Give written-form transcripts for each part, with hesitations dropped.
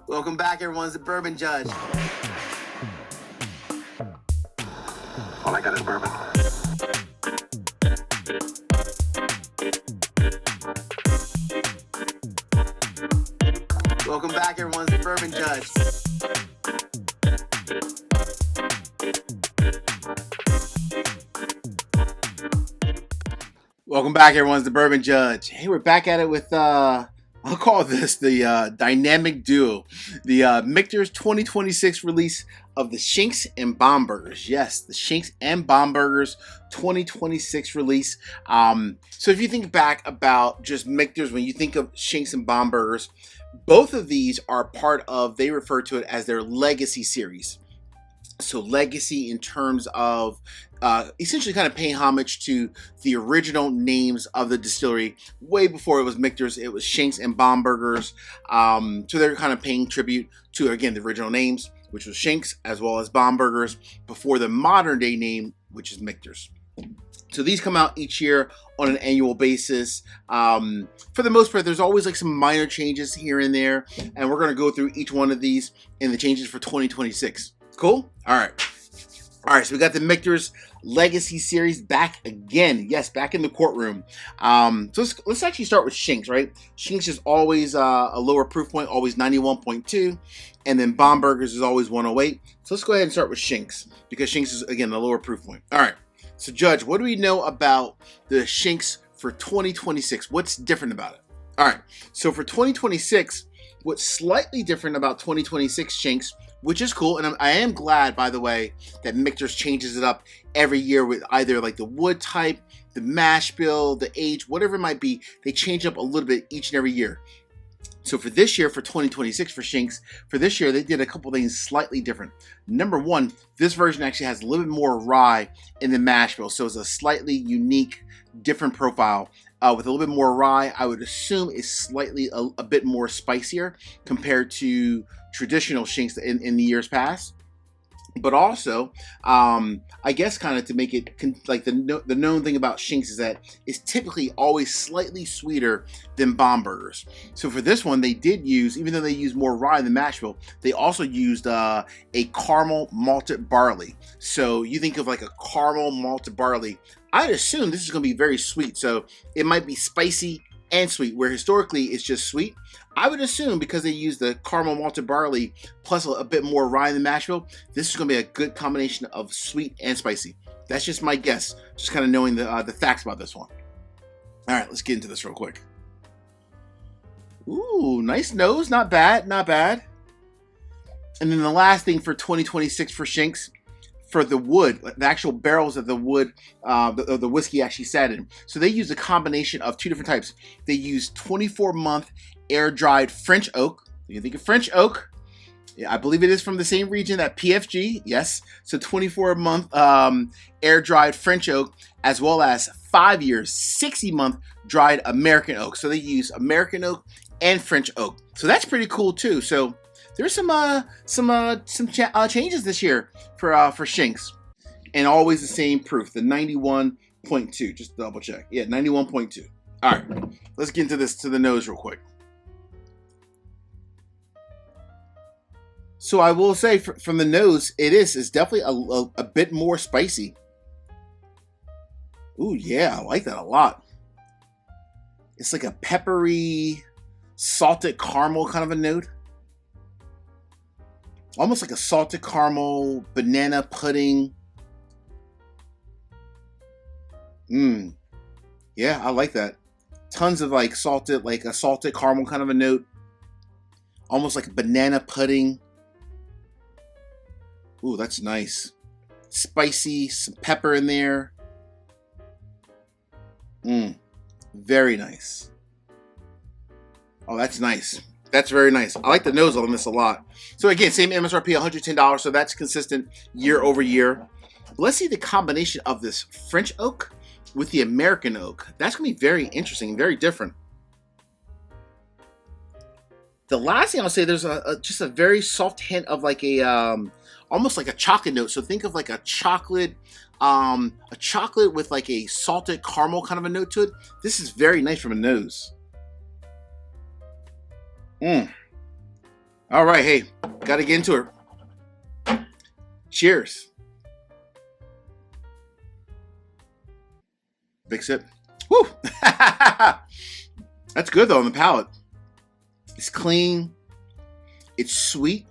Welcome back, everyone. It's the Bourbon Judge. All I got is bourbon. Welcome back, everyone. It's the Bourbon Judge. Welcome back, everyone. It's the Bourbon Judge. Hey, we're back at it with I'll call this the dynamic duo, the Michter's 2026 release of the Shanks and Bombergers. Yes, the Shanks and Bombergers 2026 release. So if you think back about just Michter's, when you think of Shanks and Bombergers, both of these are part of, they refer to it as their legacy series. So legacy in terms of essentially kind of paying homage to the original names of the distillery. Way before it was Michter's, it was Shanks and Bombergers. So they're kind of paying tribute to, again, the original names, which was Shanks, as well as Bombergers, before the modern day name, which is Michter's. So these come out each year on an annual basis. For the most part, there's always like some minor changes here and there, and we're going to go through each one of these and the changes for 2026. Cool? All right. So we got the Michter's Legacy Series back again. Yes, back in the courtroom. So let's actually start with Shanks, right? Shanks is always a lower proof point, always 91.2. And then Bombergers is always 108. So let's go ahead and start with Shanks, because Shanks is, again, the lower proof point. All right. So, Judge, what do we know about the Shanks for 2026? What's different about it? All right. So for 2026, what's slightly different about 2026 Shanks, which is cool, and I am glad, by the way, that Michter's changes it up every year with either like the wood type, the mash bill, the age, whatever it might be. They change up a little bit each and every year. So for this year, for 2026 for Shanks, for this year, they did a couple things slightly different. Number one, this version actually has a little bit more rye in the mash bill, so it's a slightly unique, different profile. With a little bit more rye, I would assume is slightly a bit more spicier compared to traditional Shanks in the years past. But also, I guess kind of to make it like the known thing about Shanks is that it's typically always slightly sweeter than Bombergers. So for this one, they did use, even though they used more rye in the mash bill, they also used a caramel malted barley. So you think of like a caramel malted barley, I'd assume this is going to be very sweet. So it might be spicy and sweet, where historically it's just sweet. I would assume because they use the caramel malted barley plus a bit more rye in the mash bill, this is going to be a good combination of sweet and spicy. That's just my guess, just kind of knowing the facts about this one. All right, let's get into this real quick. Ooh, nice nose, not bad, not bad. And then the last thing for 2026 for Shanks, for the wood, the actual barrels of the wood, the whiskey actually sat in. So they use a combination of two different types. They use 24-month air-dried French oak. You think of French oak? Yeah, I believe it is from the same region that PFG. Yes, so 24-month air-dried French oak, as well as 5 years, 60-month dried American oak. So they use American oak and French oak. So that's pretty cool too. So there's some changes this year for Shanks, and always the same proof, the 91.2. Just double check. Yeah, 91.2. All right, let's get into this to the nose real quick. So I will say from the nose, it's definitely a bit more spicy. Ooh, yeah, I like that a lot. It's like a peppery, salted caramel kind of a note. Almost like a salted caramel, banana pudding. Yeah, I like that. Tons of like a salted caramel kind of a note. Almost like a banana pudding. Ooh, that's nice. Spicy, some pepper in there. Very nice. Oh, that's nice. That's very nice. I like the nose on this a lot. So again, same MSRP, $110, so that's consistent year over year. Let's see the combination of this French oak with the American oak. That's going to be very interesting, very different. The last thing I'll say, there's just a very soft hint of like a almost like a chocolate note. So think of like a chocolate with like a salted caramel kind of a note to it. This is very nice from a nose. All right, hey, got to get into it. Cheers. Big sip. Woo! That's good though on the palate. It's clean. It's sweet,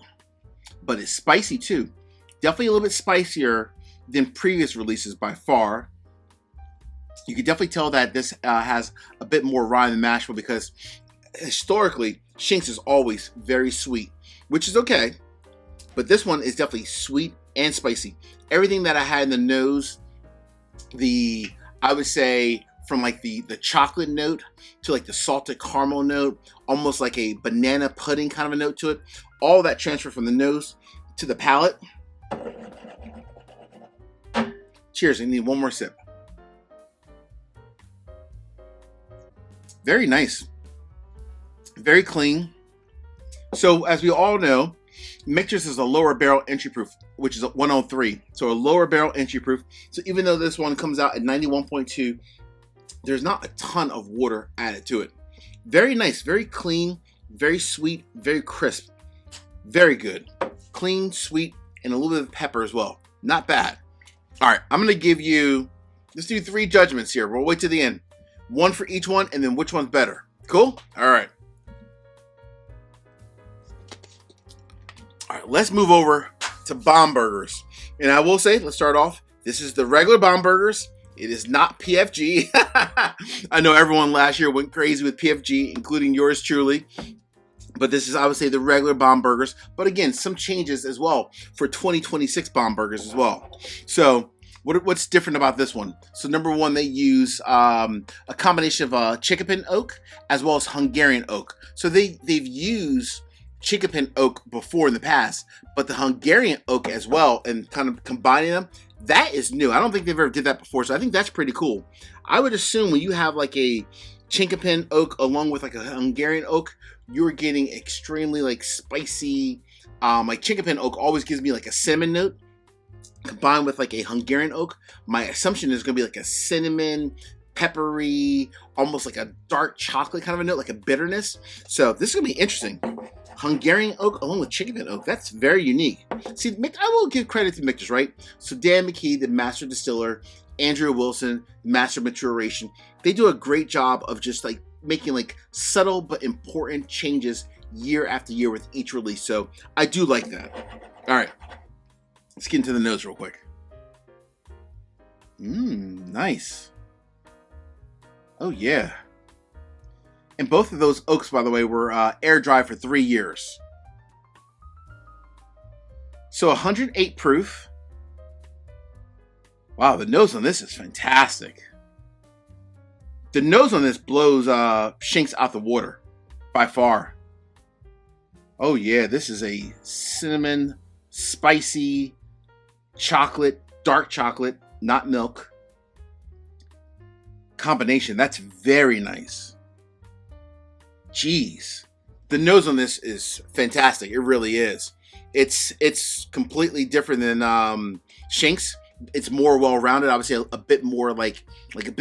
but it's spicy too. Definitely a little bit spicier than previous releases by far. You can definitely tell that this has a bit more rye than mash bill because historically, Shanks is always very sweet, which is okay. But this one is definitely sweet and spicy. Everything that I had in the nose, I would say from like the chocolate note to like the salted caramel note, almost like a banana pudding kind of a note to it. All that transfer from the nose to the palate. Cheers, I need one more sip. Very nice. Very clean. So as we all know, Michter's is a lower barrel entry proof, which is a 103. So a lower barrel entry proof. So even though this one comes out at 91.2, there's not a ton of water added to it. Very nice, very clean, very sweet, very crisp. Very good. Clean, sweet, and a little bit of pepper as well. Not bad. All right, I'm going to give you, let's do 3 judgments here. We'll wait to the end. 1 for each one, and then which one's better. Cool? All right. All right, let's move over to Bombergers. And I will say, let's start off. This is the regular Bombergers. It is not PFG. I know everyone last year went crazy with PFG, including yours truly. But this is, I would say, the regular Bombergers. But again, some changes as well for 2026 Bombergers as well. So what's different about this one? So number one, they use a combination of chickapin oak as well as Hungarian oak. So they've used chickapin oak before in the past, but the Hungarian oak as well, and kind of combining them, that is new. I don't think they've ever did that before, so I think that's pretty cool. I would assume when you have like a chickapin oak along with like a Hungarian oak, you're getting extremely like spicy. Like chickapin oak always gives me like a cinnamon note. Combined with like a Hungarian oak, my assumption is going to be like a cinnamon, peppery, almost like a dark chocolate kind of a note, like a bitterness. So this is going to be interesting. Hungarian oak along with chickapin oak. That's very unique. See, I will give credit to Michter's, right? So Dan McKee, the master distiller, Andrew Wilson, master maturation, they do a great job of just like making like subtle but important changes year after year with each release. So I do like that. All right. Let's get into the nose real quick. Nice. Oh, yeah. And both of those oaks, by the way, were air dry for 3 years. So 108 proof. Wow, the nose on this is fantastic. The nose on this blows Shanks out the water by far. Oh, yeah, this is a cinnamon, spicy, chocolate, dark chocolate, not milk combination. That's very nice. Jeez. The nose on this is fantastic. It really is. It's completely different than Shanks. It's more well-rounded. Obviously a bit more like a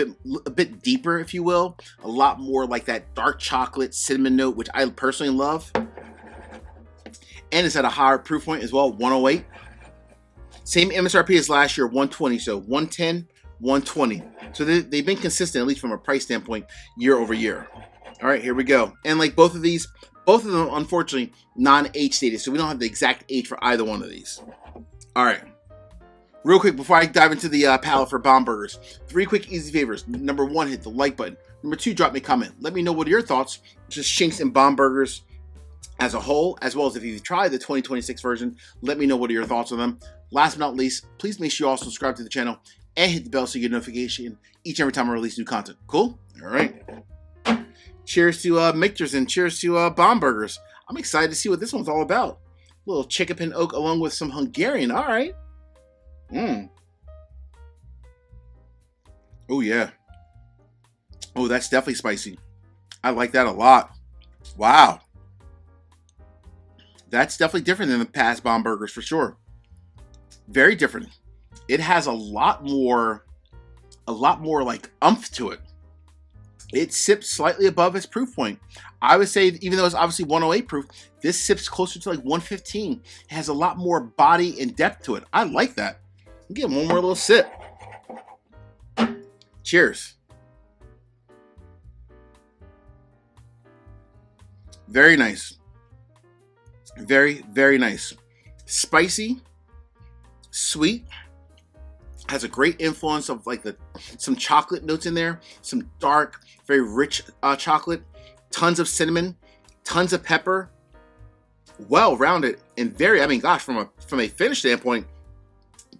bit deeper, if you will. A lot more like that dark chocolate cinnamon note, which I personally love. And it's at a higher proof point as well, 108. Same MSRP as last year, 120. So 110, 120. So they've been consistent, at least from a price standpoint, year over year. All right, here we go. And like both of them, unfortunately, non-age stated. So we don't have the exact age for either one of these. All right. Real quick, before I dive into the palette for Bombergers, 3 quick easy favors. Number 1, hit the like button. Number 2, drop me a comment. Let me know what are your thoughts, just Shanks and Bombergers as a whole, as well as if you've tried the 2026 version, let me know what are your thoughts on them. Last but not least, please make sure you also subscribe to the channel and hit the bell so you get a notification each and every time I release new content. Cool? All right. Cheers to Michter's and cheers to Bombergers. I'm excited to see what this one's all about. A little chickapin oak along with some Hungarian. All right. Oh, yeah. Oh, that's definitely spicy. I like that a lot. Wow. That's definitely different than the past Bombergers for sure. Very different. It has a lot more like oomph to it. it sips slightly above its proof point. I would say, even though it's obviously 108 proof, this sips closer to like 115. It has a lot more body and depth to it. I like that. I'll give one more little sip. Cheers. Very nice. Very, very nice. Spicy, sweet. Has a great influence of like some chocolate notes in there, some dark, very rich chocolate, tons of cinnamon, tons of pepper, well rounded, and very, I mean, gosh, from a finish standpoint,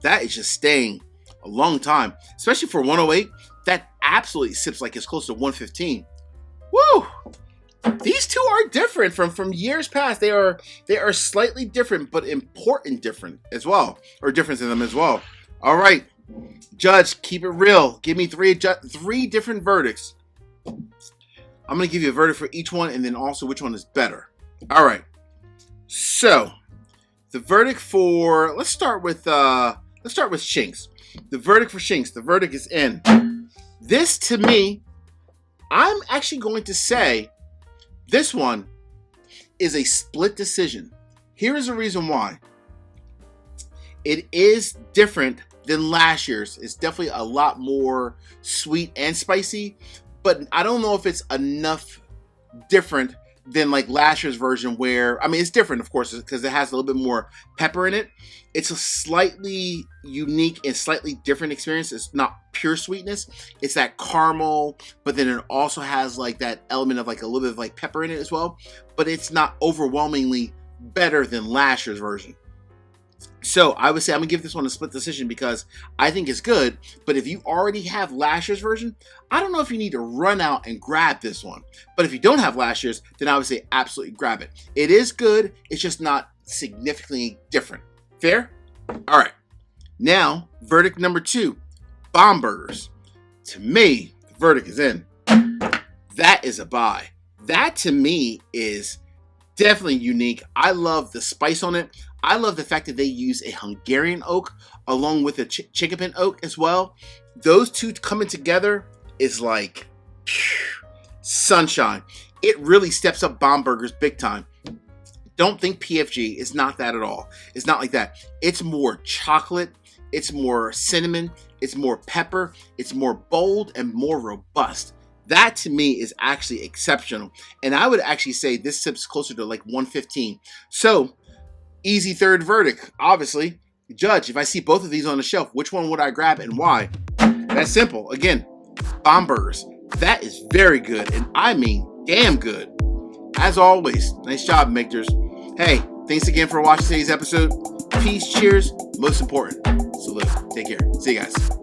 that is just staying a long time, especially for 108. That absolutely sips like it's close to 115. Woo! These two are different from years past. They are slightly different, but important different as well, or difference in them as well. All right, Judge, keep it real. Give me three different verdicts. I'm gonna give you a verdict for each one, and then also which one is better. All right. So, the verdict for let's start with Shanks. The verdict for Shanks. The verdict is in. This, to me, I'm actually going to say this one is a split decision. Here is the reason why. It is different than last year's. It's definitely a lot more sweet and spicy, but I don't know if it's enough different than like last year's version where, I mean, it's different, of course, because it has a little bit more pepper in it. It's a slightly unique and slightly different experience. It's not pure sweetness. It's that caramel, but then it also has like that element of like a little bit of like pepper in it as well, but it's not overwhelmingly better than last year's version. So I would say I'm gonna give this one a split decision because I think it's good, but if you already have last year's version, I don't know if you need to run out and grab this one. But if you don't have last year's, then I would say absolutely grab it. It is good, it's just not significantly different. Fair? All right. Now, verdict number 2, Bombergers. To me, the verdict is in. That is a buy. That to me is definitely unique. I love the spice on it. I love the fact that they use a Hungarian oak along with a chickapin oak as well. Those two coming together is like sunshine. It really steps up Bombergers big time. Don't think PFG. It's not that at all. It's not like that. It's more chocolate. It's more cinnamon. It's more pepper. It's more bold and more robust. That to me is actually exceptional. And I would actually say this sips closer to like 115. So, easy third verdict. Obviously, Judge, if I see both of these on the shelf, which one would I grab and why? That's simple. Again, Bombergers. That is very good. And I mean, damn good. As always, nice job, Mictors. Hey, thanks again for watching today's episode. Peace, cheers, most important, salute. Take care. See you guys.